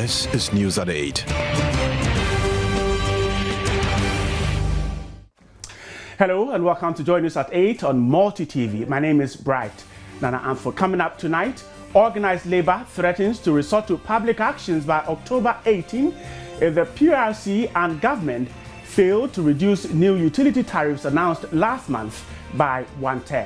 This is News at 8. Hello and welcome to Join News at 8 on Multi TV. My name is Bright Nana Amfo. Coming up tonight, organized labor threatens to resort to public actions by October 18 if the PRC and government fail to reduce new utility tariffs announced last month by 1/3.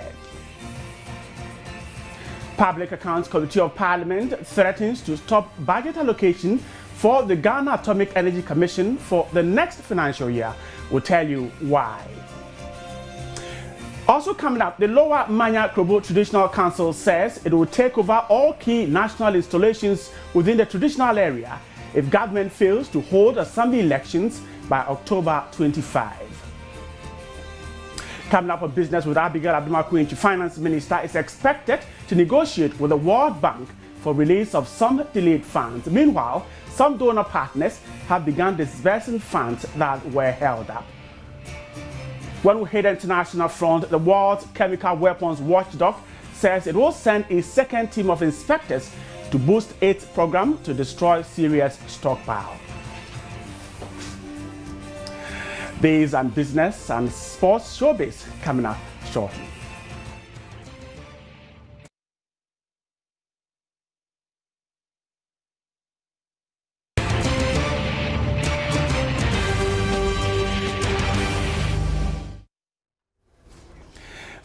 Public Accounts Committee of Parliament threatens to stop budget allocation for the Ghana Atomic Energy Commission for the next financial year. We'll tell you why. Also coming up, the Lower Manya Krobo Traditional Council says it will take over all key national installations within the traditional area if government fails to hold assembly elections by October 25. Coming up on Business with Abigail Abdumakuinchi, Finance Minister, is expected to negotiate with the World Bank for release of some delayed funds. Meanwhile, some donor partners have begun disbursing funds that were held up. When we hit the international front, the World Chemical Weapons Watchdog says it will send a second team of inspectors to boost its program to destroy Syria's stockpile. These and business and sports showbiz coming up shortly.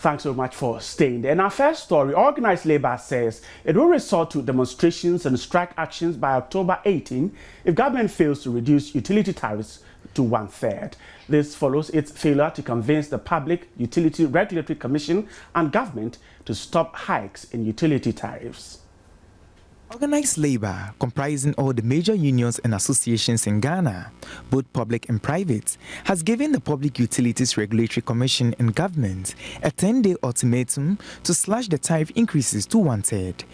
Thanks so much for staying there. In our first story, organized labor says it will resort to demonstrations and strike actions by October 18 if government fails to reduce utility tariffs to 1/3. This follows its failure to convince the Public Utility Regulatory Commission and government to stop hikes in utility tariffs. Organized labor, comprising all the major unions and associations in Ghana, both public and private, has given the Public Utilities Regulatory Commission and government a 10-day ultimatum to slash the tariff increases to 1/3.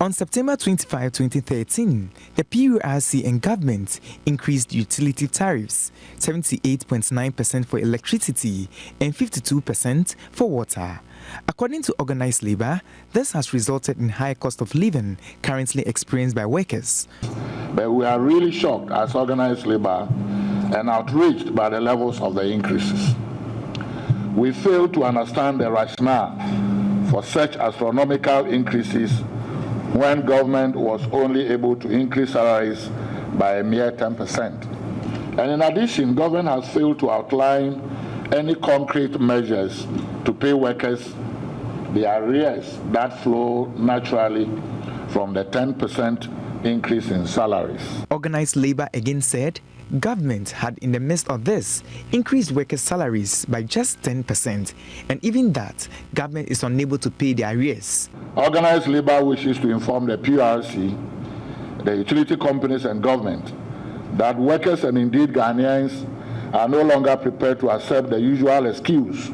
On September 25, 2013, the PURC and government increased utility tariffs, 78.9% for electricity and 52% for water. According to organized labor, this has resulted in high cost of living currently experienced by workers. But we are really shocked as organized labor and outraged by the levels of the increases. We fail to understand the rationale for such astronomical increases when government was only able to increase salaries by a mere 10%. And in addition, government has failed to outline any concrete measures to pay workers the arrears that flow naturally from the 10% increase in salaries. Organized labor again said government had, in the midst of this, increased workers' salaries by just 10%, and even that, government is unable to pay the arrears. Organized labor wishes to inform the PRC, the utility companies and government that workers and indeed Ghanaians are no longer prepared to accept the usual excuse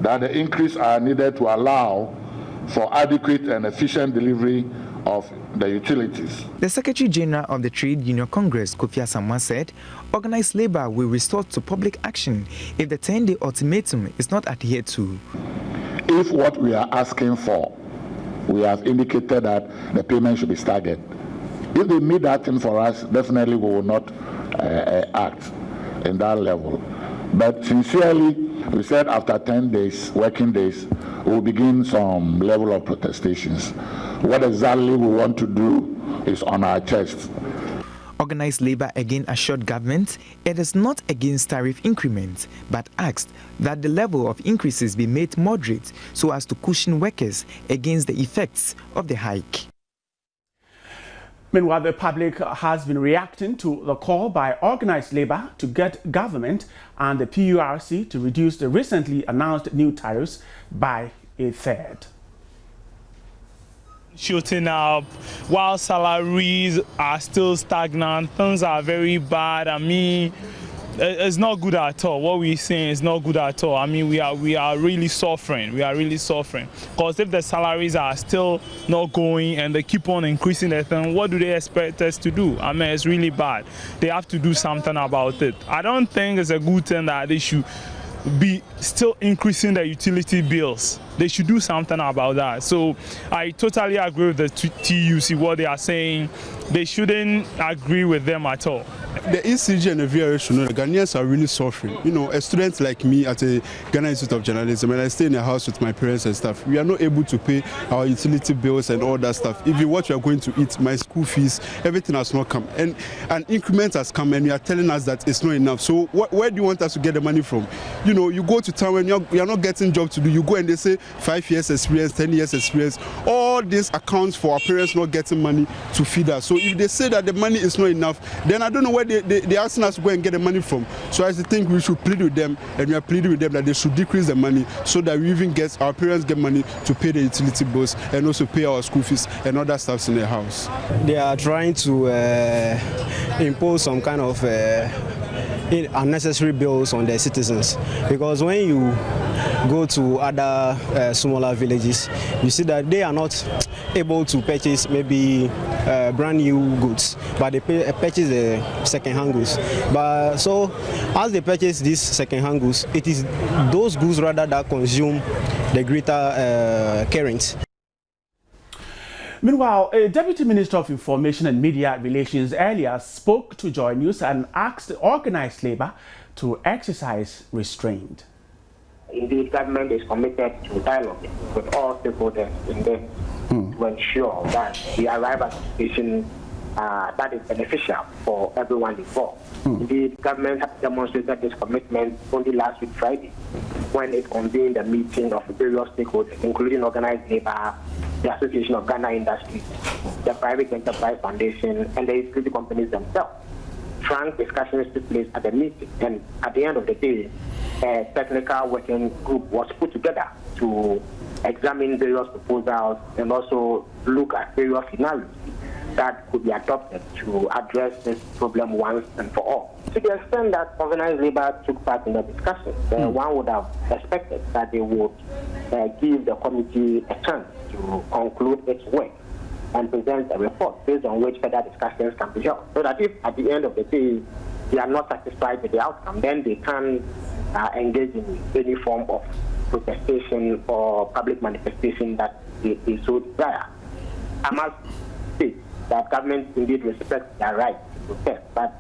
that the increase are needed to allow for adequate and efficient delivery of the utilities. The Secretary General of the Trade Union Congress, Kofi Asamoah, said organized labor will resort to public action if the 10-day ultimatum is not adhered to. If what we are asking for, we have indicated that the payment should be staggered. If they meet that thing for us, definitely we will not act in that level. But sincerely, we said after 10 days, working days, we will begin some level of protestations. What exactly we want to do is on our chest. Organized labor again assured government it is not against tariff increments, but asked that the level of increases be made moderate so as to cushion workers against the effects of the hike. Meanwhile, the public has been reacting to the call by organized labor to get government and the PURC to reduce the recently announced new tariffs by 1/3. Shooting up while salaries are still stagnant, things are very bad. I mean, it's not good at all. What we're saying is not good at all. I mean, we are really suffering. We are really suffering. Because if the salaries are still not going and they keep on increasing the thing, what do they expect us to do? I mean, it's really bad. They have to do something about it. I don't think it's a good thing that they should be still increasing the utility bills. they should do something about that. So I totally agree with the TUC, what they are saying. They shouldn't agree with them at all. The ECG and the VRA should know the Ghanaians are really suffering. You know, a student like me at a Ghana Institute of Journalism, when I stay in a house with my parents and stuff, we are not able to pay our utility bills and all that stuff. Even what we are going to eat, my school fees, everything has not come. And an increment has come and you are telling us that it's not enough. So where do you want us to get the money from? You know, you go to town when you are not getting job to do, you go and they say 5 years experience, 10 years experience. All this accounts for our parents not getting money to feed us. So if they say that the money is not enough, then I don't know where they're asking us to go and get the money from. So I think we should plead with them, and we are pleading with them that they should decrease the money so that we even get our parents get money to pay the utility bills and also pay our school fees and other stuff in the house. They are trying to impose some kind of unnecessary bills on their citizens, because when you go to other smaller villages, you see that they are not able to purchase maybe brand new goods, but they purchase the second-hand goods. But so as they purchase these second-hand goods, it is those goods rather that consume the greater current. Meanwhile, a Deputy Minister of Information and Media Relations earlier spoke to Joy News and asked organized labor to exercise restraint. Indeed, government is committed to dialogue with all stakeholders in this to ensure that we arrive at a situation that is beneficial for everyone involved. Indeed, government has demonstrated this commitment only last week Friday, when it convened a meeting of various stakeholders, including organized labor, the Association of Ghana Industries, the Private Enterprise Foundation, and the utility companies themselves. Frank discussions took place at the meeting, and at the end of the day, a technical working group was put together to examine various proposals and also look at various scenarios that could be adopted to address this problem once and for all. To the extent that organized labor took part in the discussion, one would have expected that they would give the committee a chance to conclude its work and present a report based on which further discussions can be held. So that if at the end of the day they are not satisfied with the outcome, then they can engage in any form of protestation or public manifestation that they so desire. I must say that government indeed respects their right to protest, but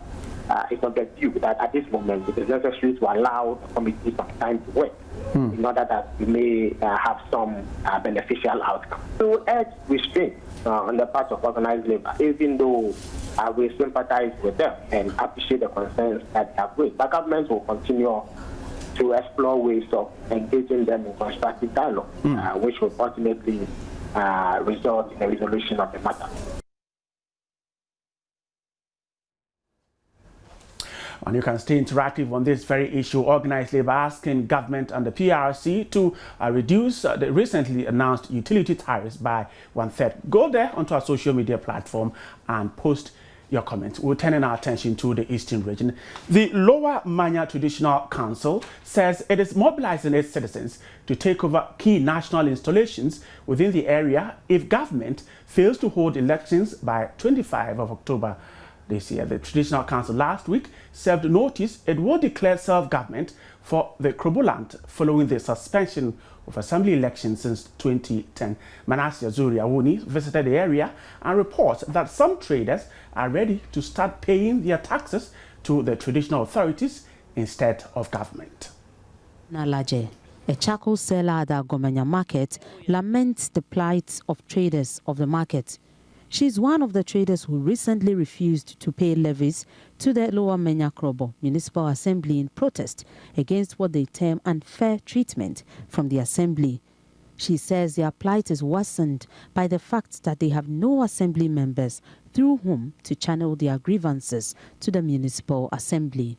it's of the view that at this moment it is necessary to allow the committee some time to work in order that we may have some beneficial outcome. So urge restraint on the part of organized labor, even though we sympathize with them and appreciate the concerns that they have raised. But government will continue to explore ways of engaging them in constructive dialogue, which will ultimately result in a resolution of the matter. And you can stay interactive on this very issue. Organized labor asking government and the PRC to reduce the recently announced utility tariffs by 1/3. Go there onto our social media platform and post your comments. We're turning our attention to the Eastern region. The Lower Manya Traditional Council says it is mobilizing its citizens to take over key national installations within the area if government fails to hold elections by 25 of October this year. The Traditional Council last week served notice it will declare self-government for the Kroboland following the suspension of assembly elections since 2010. Manasseh Azuri Awuni visited the area and reports that some traders are ready to start paying their taxes to the traditional authorities instead of government. Nalaje, a charcoal seller at the Gomenya market, laments the plight of traders of the market. She's one of the traders who recently refused to pay levies to the Lower Manya Krobo Municipal Assembly in protest against what they term unfair treatment from the assembly. She says their plight is worsened by the fact that they have no assembly members through whom to channel their grievances to the Municipal Assembly.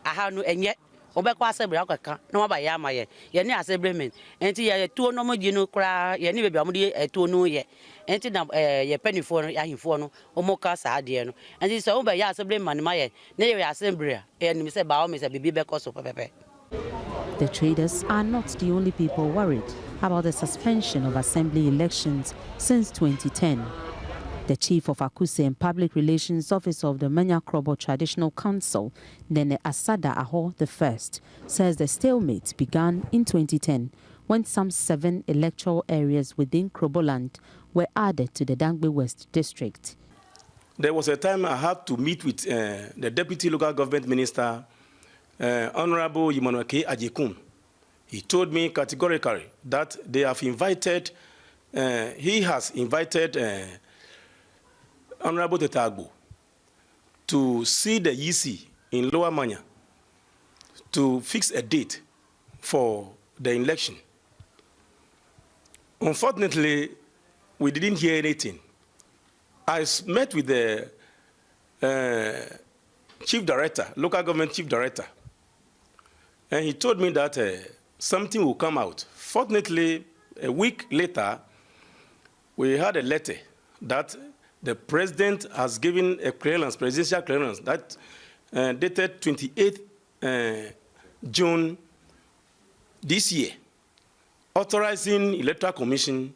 Ahanu enye obekwa asebra akaka na waba ya amaye ye ni asebremen enti ye tuo no moginu kra ye ni bebi amudi etuo no ye enti na ye penifo no ahimfo no omoka sa ade no enti so oba ya asebreman ma ye na ye asebra ye ni se ba o me se bibi bekoso pepepe. The traders are not the only people worried about the suspension of assembly elections since 2010. The chief of Akuse and Public Relations Officer of the Manya Krobo Traditional Council, Nene Asada Aho I, says the stalemate began in 2010 when some 7 electoral areas within Kroboland were added to the Dangbe West district. There was a time I had to meet with the Deputy Local Government Minister, Honorable Yimonweke Ajikun. He told me categorically that they have invited, he has invited Honorable Tetagbo to see the EC in Lower Manya to fix a date for the election. Unfortunately, we didn't hear anything. I met with the chief director, local government chief director, and he told me that something will come out. Fortunately, a week later, we had a letter that the president has given a clearance, presidential clearance, that dated 28th June this year, authorizing Electoral Commission.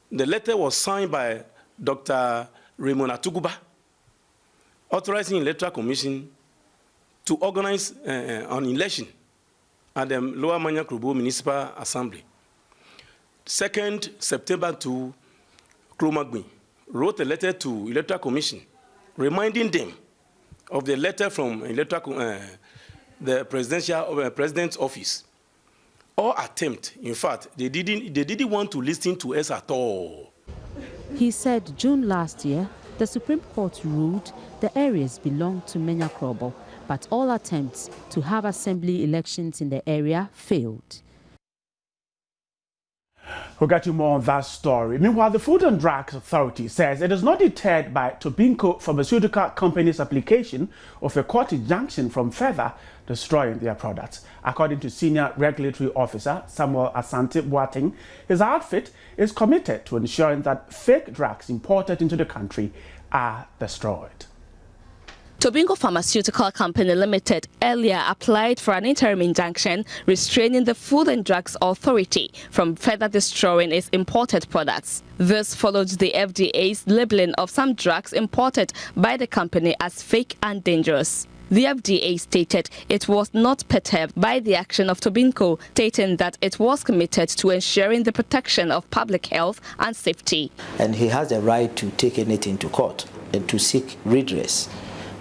The letter was signed by Dr. Raymond Atuguba, authorizing Electoral Commission to organize an election at the Lower Manya Krobo Municipal Assembly. 2nd September to Kromagui wrote a letter to Electoral Commission reminding them of the letter from the president's office. All attempt, in fact, they didn't want to listen to us at all. He said June last year, the Supreme Court ruled the areas belonged to Manya Krobo, but all attempts to have assembly elections in the area failed. We'll get you more on that story. Meanwhile, the Food and Drugs Authority says it is not deterred by Tobinco Pharmaceutical Company's application of a court injunction from further destroying their products. According to Senior Regulatory Officer Samuel Asante Boateng, his outfit is committed to ensuring that fake drugs imported into the country are destroyed. Tobinco Pharmaceutical Company Limited earlier applied for an interim injunction restraining the Food and Drugs Authority from further destroying its imported products. This followed the FDA's labeling of some drugs imported by the company as fake and dangerous. The FDA stated it was not perturbed by the action of Tobinco, stating that it was committed to ensuring the protection of public health and safety. And he has the right to take anything to court and to seek redress.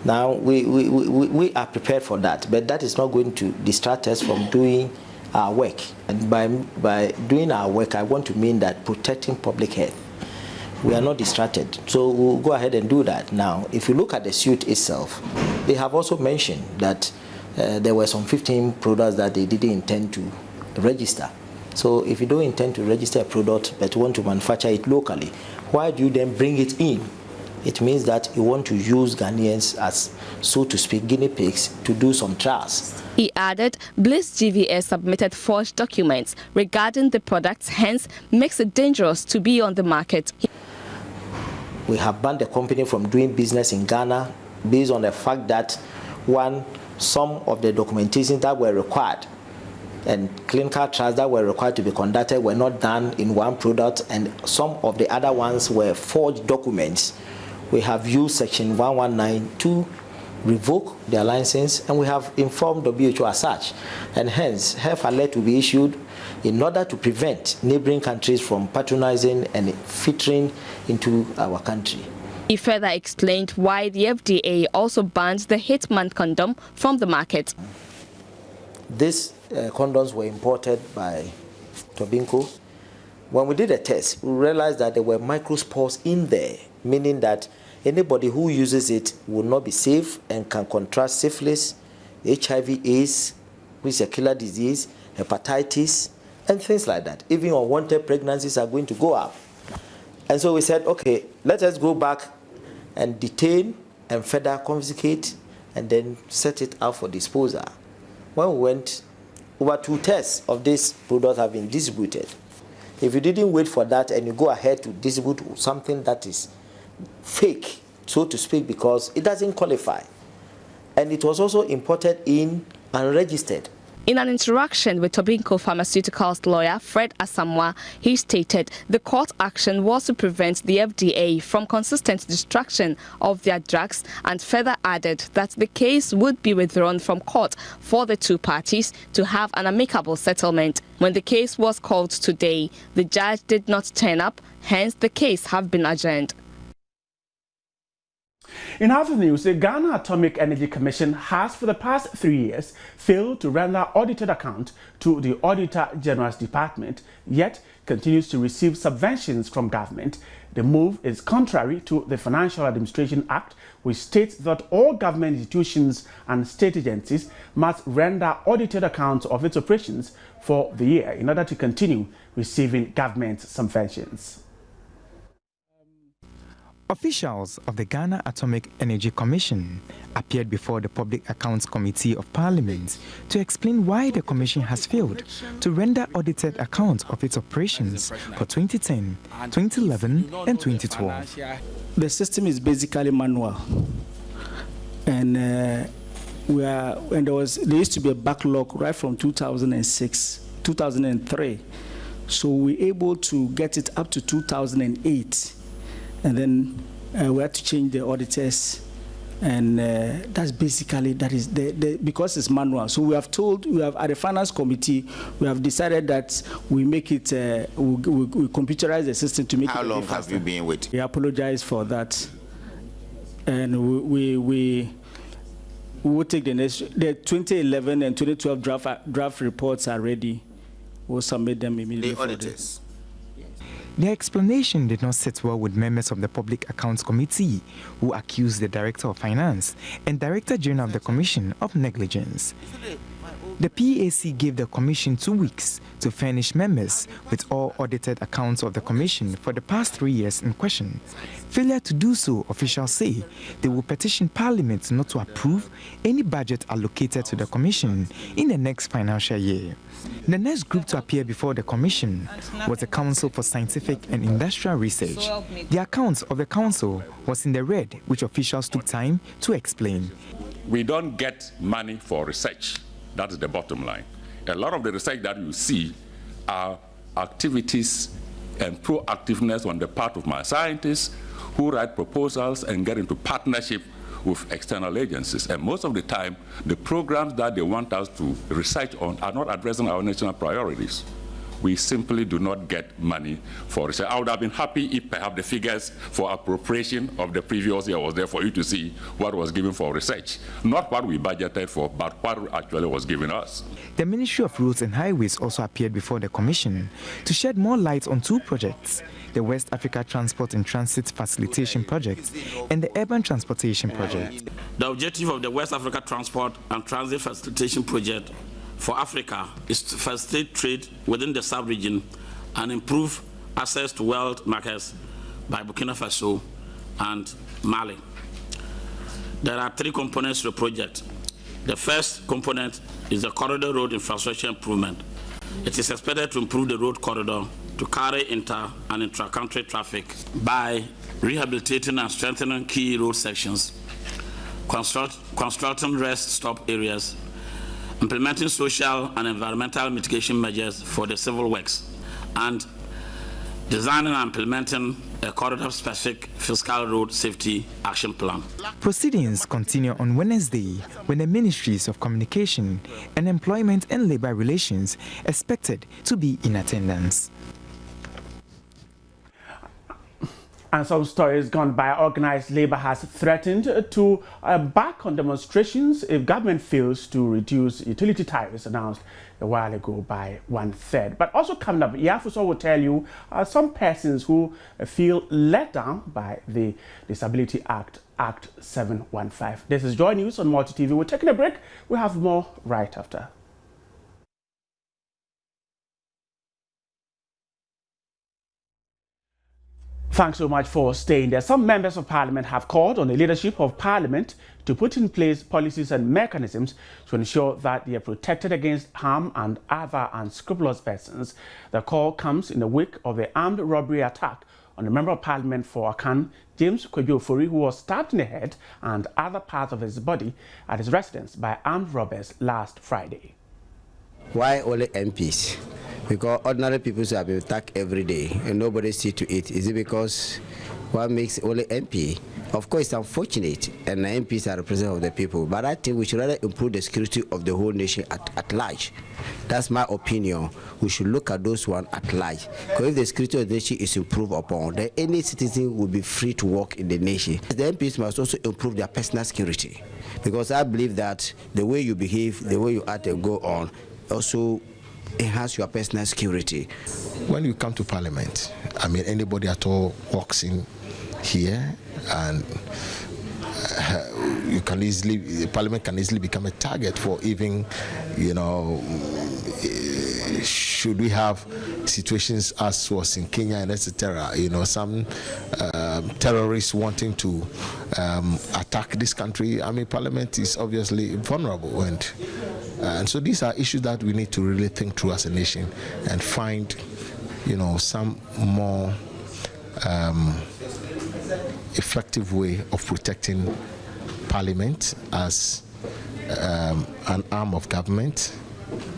Now, we are prepared for that, but that is not going to distract us from doing our work. And by doing our work, I want to mean that protecting public health. We are not distracted, so we'll go ahead and do that. Now, if you look at the suit itself, they have also mentioned that there were some 15 products that they didn't intend to register. So if you don't intend to register a product but want to manufacture it locally, why do you then bring it in? It means that you want to use Ghanaians as, so to speak, guinea pigs to do some trials. He added Bliss GVS submitted forged documents regarding the products, hence makes it dangerous to be on the market. We have banned the company from doing business in Ghana based on the fact that, one, some of the documentation that were required and clinical trials that were required to be conducted were not done in one product, and some of the other ones were forged documents. We have used Section 119 to revoke their license, and we have informed WHO as such, and hence health alert will be issued in order to prevent neighboring countries from patronizing and filtering into our country. He further explained why the FDA also banned the Hitman condom from the market. These condoms were imported by Tobinco. When we did a test, we realized that there were microspores in there, meaning that anybody who uses it will not be safe and can contract syphilis, HIV/AIDS, which is a killer disease, hepatitis, and things like that. Even unwanted pregnancies are going to go up. And so we said, okay, let us go back and detain and further confiscate and then set it out for disposal. When we went, over 2 tests of this product have been distributed. If you didn't wait for that and you go ahead to distribute something that is fake, so to speak, because it doesn't qualify. And it was also imported in unregistered. In an interaction with Tobinco Pharmaceuticals lawyer Fred Asamoah, he stated the court action was to prevent the FDA from consistent destruction of their drugs, and further added that the case would be withdrawn from court for the two parties to have an amicable settlement. When the case was called today, the judge did not turn up, hence the case have been adjourned. In other news, the Ghana Atomic Energy Commission has for the past 3 years failed to render audited account to the Auditor General's Department, yet continues to receive subventions from government. The move is contrary to the Financial Administration Act, which states that all government institutions and state agencies must render audited accounts of its operations for the year in order to continue receiving government subventions. Officials of the Ghana Atomic Energy Commission appeared before the Public Accounts Committee of Parliament to explain why the Commission has failed to render audited accounts of its operations for 2010, 2011 and 2012. The system is basically manual, and there used to be a backlog right from 2006, 2003. So we were able to get it up to 2008. And then we had to change the auditors, and that's basically, because it's manual. So we have at the finance committee, we have decided that we make it, we computerize the system to make it. How long have you been waiting? We apologize for that, and we will take the 2011 and 2012 draft reports are ready. We'll submit them immediately. The auditors. Their explanation did not sit well with members of the Public Accounts Committee, who accused the Director of Finance and Director General of the Commission of negligence. The PAC gave the Commission 2 weeks to furnish members with all audited accounts of the Commission for the past 3 years in question. Failure to do so, officials say they will petition Parliament not to approve any budget allocated to the Commission in the next financial year. The next group to appear before the Commission was the Council for Scientific and Industrial Research. The accounts of the Council was in the red, which officials took time to explain. We don't get money for research. That is the bottom line. A lot of the research that you see are activities and proactiveness on the part of my scientists who write proposals and get into partnership with external agencies. And most of the time, the programs that they want us to research on are not addressing our national priorities. We simply do not get money for research. I would have been happy if perhaps the figures for appropriation of the previous year was there for you to see what was given for research. Not what we budgeted for, but what actually was given us. The Ministry of Roads and Highways also appeared before the Commission to shed more light on two projects: the West Africa Transport and Transit Facilitation Project and the Urban Transportation Project. The objective of the West Africa Transport and Transit Facilitation Project for Africa is to facilitate trade within the sub-region and improve access to world markets by Burkina Faso and Mali. There are 3 components to the project. The first component is the corridor road infrastructure improvement. It is expected to improve the road corridor to carry inter- and intra-country traffic by rehabilitating and strengthening key road sections, constructing rest stop areas, implementing social and environmental mitigation measures for the civil works, and designing and implementing a corridor-specific fiscal road safety action plan. Proceedings continue on Wednesday when the Ministries of Communication and Employment and Labour Relations expected to be in attendance. And some stories gone by, organized labor has threatened to back on demonstrations if government fails to reduce utility tariffs announced a while ago by 1/3. But also coming up, Yafuso will tell you some persons who feel let down by the Disability Act, Act 715. This is Joy News on Multi TV. We're taking a break. We'll have more right after. Thanks so much for staying there. Some members of Parliament have called on the leadership of Parliament to put in place policies and mechanisms to ensure that they are protected against harm and other unscrupulous persons. The call comes in the wake of the armed robbery attack on the Member of Parliament for Akan, James Kwejo-Ofori, who was stabbed in the head and other parts of his body at his residence by armed robbers last Friday. Why only MPs? Because ordinary people have been attacked every day and nobody see to it. Is it because what makes only MP? Of course, it's unfortunate, and the MPs are representatives of the people, but I think we should rather improve the security of the whole nation at large. That's my opinion. We should look at those one at large. Because if the security of the nation is improved upon, then any citizen will be free to work in the nation. The MPs must also improve their personal security, because I believe that the way you behave, the way you act and go on, also enhance your personal security. When you come to Parliament, I mean, anybody at all walks in here, and Parliament can easily become a target for even, should we have situations as was in Kenya and etc. Some terrorists wanting to attack this country. I mean, Parliament is obviously vulnerable, and so these are issues that we need to really think through as a nation and find, some more effective way of protecting Parliament as an arm of government,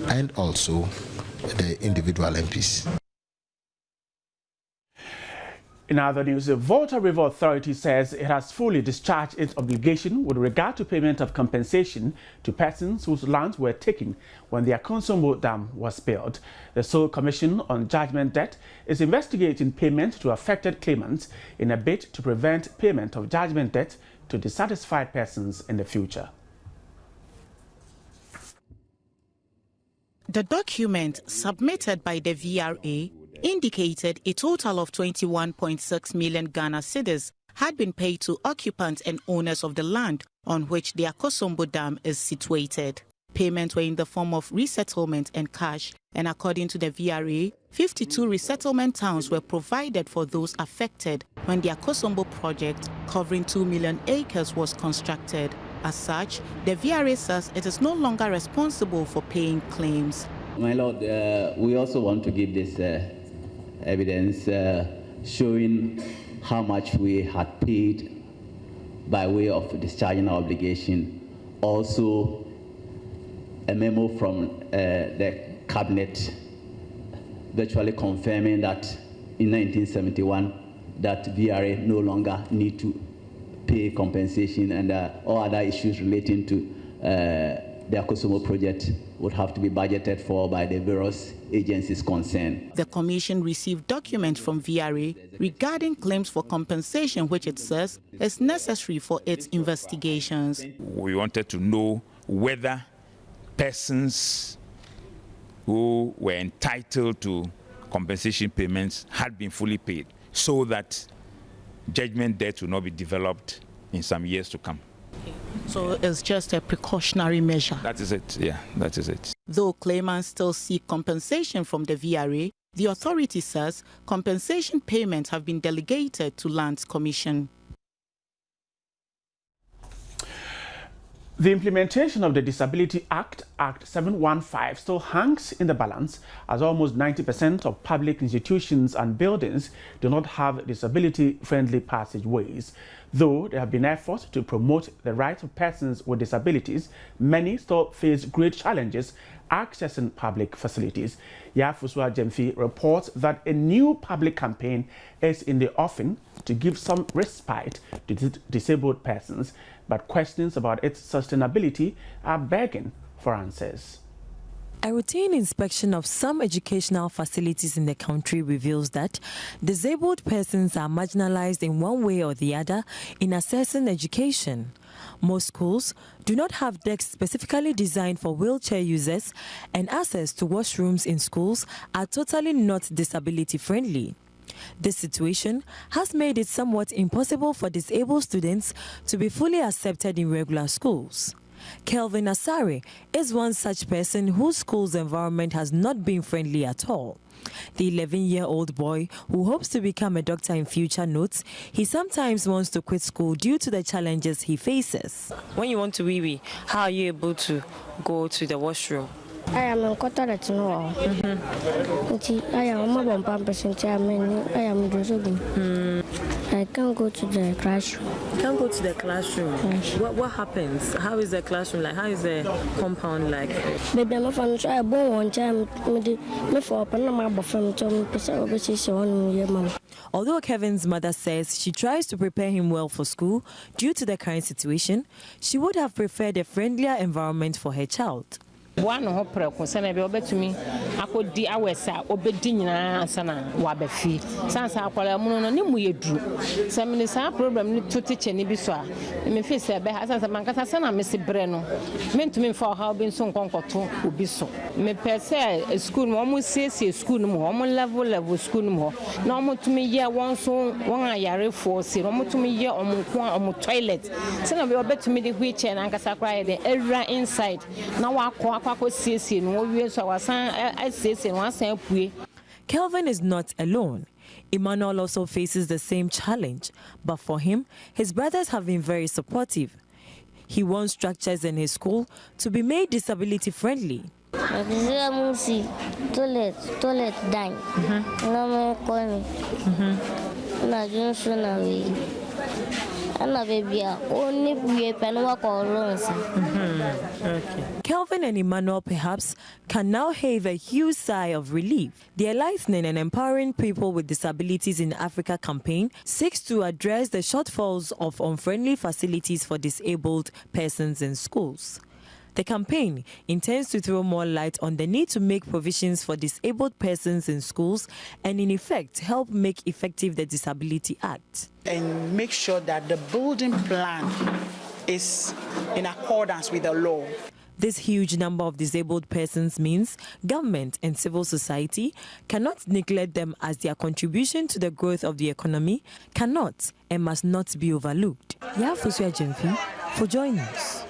and also the individual MPs. In other news, the Volta River Authority says it has fully discharged its obligation with regard to payment of compensation to persons whose lands were taken when the Akonsombo Dam was built. The Sole Commission on Judgment Debt is investigating payment to affected claimants in a bid to prevent payment of judgment debt to dissatisfied persons in the future. The document submitted by the VRA indicated a total of 21.6 million Ghana cedis had been paid to occupants and owners of the land on which the Akosombo Dam is situated. Payments were in the form of resettlement and cash, and according to the VRA, 52 resettlement towns were provided for those affected when the Akosombo project, covering 2 million acres, was constructed. As such, the VRA says it is no longer responsible for paying claims. My Lord, we also want to give this evidence showing how much we had paid by way of discharging our obligation. Also, a memo from the cabinet virtually confirming that in 1971 that VRA no longer need to pay compensation, and all other issues relating to the Akosombo project would have to be budgeted for by the various agencies concerned. The Commission received documents from VRA regarding claims for compensation, which it says is necessary for its investigations. We wanted to know whether persons who were entitled to compensation payments had been fully paid, so that judgment debt will not be developed in some years to come. So it's just a precautionary measure. That is it, yeah, that is it. Though claimants still seek compensation from the VRA, the authority says compensation payments have been delegated to Lands Commission. The implementation of the Disability Act, Act 715, still hangs in the balance, as almost 90% of public institutions and buildings do not have disability-friendly passageways. Though there have been efforts to promote the rights of persons with disabilities, many still face great challenges accessing public facilities. Yafuswa Jemfi reports that a new public campaign is in the offing to give some respite to disabled persons, but questions about its sustainability are begging for answers. A routine inspection of some educational facilities in the country reveals that disabled persons are marginalized in one way or the other in accessing education. Most schools do not have desks specifically designed for wheelchair users, and access to washrooms in schools are totally not disability friendly. This situation has made it somewhat impossible for disabled students to be fully accepted in regular schools. Kelvin Asare is one such person whose school's environment has not been friendly at all. The 11-year-old boy, who hopes to become a doctor in future, notes he sometimes wants to quit school due to the challenges he faces. When you want to wee-wee, how are you able to go to the washroom? I am in Cotaret no. I am a mobile person. I am I can't go to the classroom. You can't go to the classroom? Yes. What happens? How is the classroom like? How is the compound like? Baby, I'm from try born one time. Me for Panama from Tom Mama. Although Kevin's mother says she tries to prepare him well for school due to the current situation, she would have preferred a friendlier environment for her child. One of her concern to me, I could di awesa, obedina sana, wabefi. Sans aqua mono nimu drew. Some minutes problem to teach any biswa. Me face a beha as a mancata sana, Missy Breno. Meant to me for how been so concoto would be so. Me per se a school almost says a school more, level school more. Normal to me, yeah, one so one yare for see, normal to me, yeah, on toilet. Son of your bed to me the witch and Ancasacra, the area inside. Now I Kelvin is not alone. Emmanuel also faces the same challenge, but for him, his brothers have been very supportive. He wants structures in his school to be made disability friendly. Toilet, dine. Kelvin and Emmanuel perhaps can now heave a huge sigh of relief. The Enlightening and Empowering People with Disabilities in Africa campaign seeks to address the shortfalls of unfriendly facilities for disabled persons in schools. The campaign intends to throw more light on the need to make provisions for disabled persons in schools and, in effect, help make effective the Disability Act. And make sure that the building plan is in accordance with the law. This huge number of disabled persons means government and civil society cannot neglect them, as their contribution to the growth of the economy cannot and must not be overlooked. Yafusua Jemfi for joining us.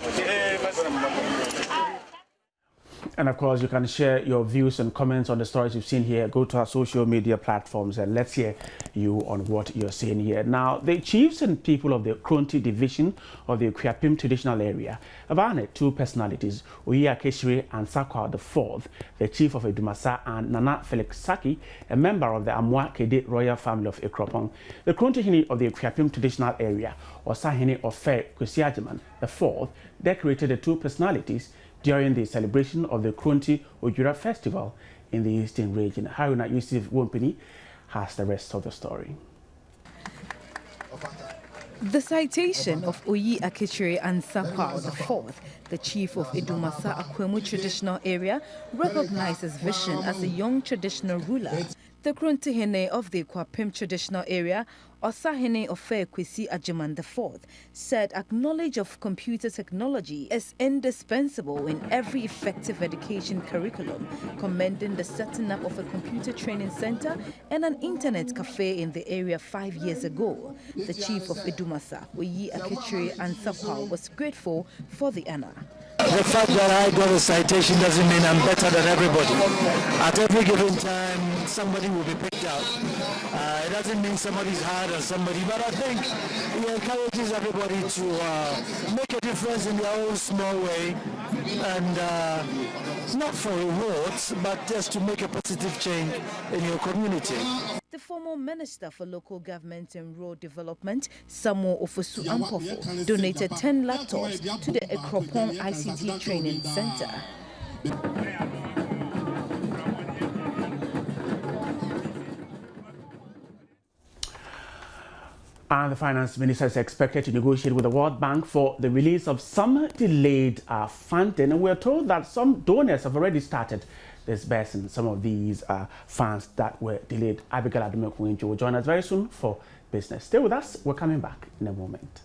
And of course, you can share your views and comments on the stories you've seen here. Go to our social media platforms and let's hear you on what you're seeing here. Now, the chiefs and people of the Kronti division of the Kwiapim traditional area have honored two personalities, Osei Akeshire and Sakwa IV, the chief of Edumasa, and Nana Felix Saki, a member of the Amwa Kede royal family of Ekropong. The Kronti Hini of the Kwiapim traditional area, Osahini Ofe Kwesiajiman IV, decorated the two personalities during the celebration of the Kronti Ojura Festival in the Eastern region. Haruna Yusuf Wompini has the rest of the story. The citation of Osei Akeshire and Sakwa IV, the chief of Edumasa Akwemu traditional area, recognizes vision as a young traditional ruler. The Kronti Hene of the Kwiapim traditional area, Osahene Ofe Kwesiajiman IV, said acknowledge of computer technology is indispensable in every effective education curriculum, commending the setting up of a computer training center and an internet cafe in the area 5 years ago. The chief of Edumasa, Osei Akeshire and Sakwa, was grateful for the honor. The fact that I got a citation doesn't mean I'm better than everybody. At every given time, somebody will be picked out. It doesn't mean somebody's hard on somebody, but I think it encourages everybody to make a difference in their own small way, and not for rewards, but just to make a positive change in your community. The former Minister for Local Government and Rural Development, Samuel Ofosu Ampofo, donated 10 laptops to the Ekropong ICT Training Center. And the finance minister is expected to negotiate with the World Bank for the release of some delayed funding. And we're told that some donors have already started disbursing some of these funds that were delayed. Abigail Adumeku will join us very soon for business. Stay with us. We're coming back in a moment.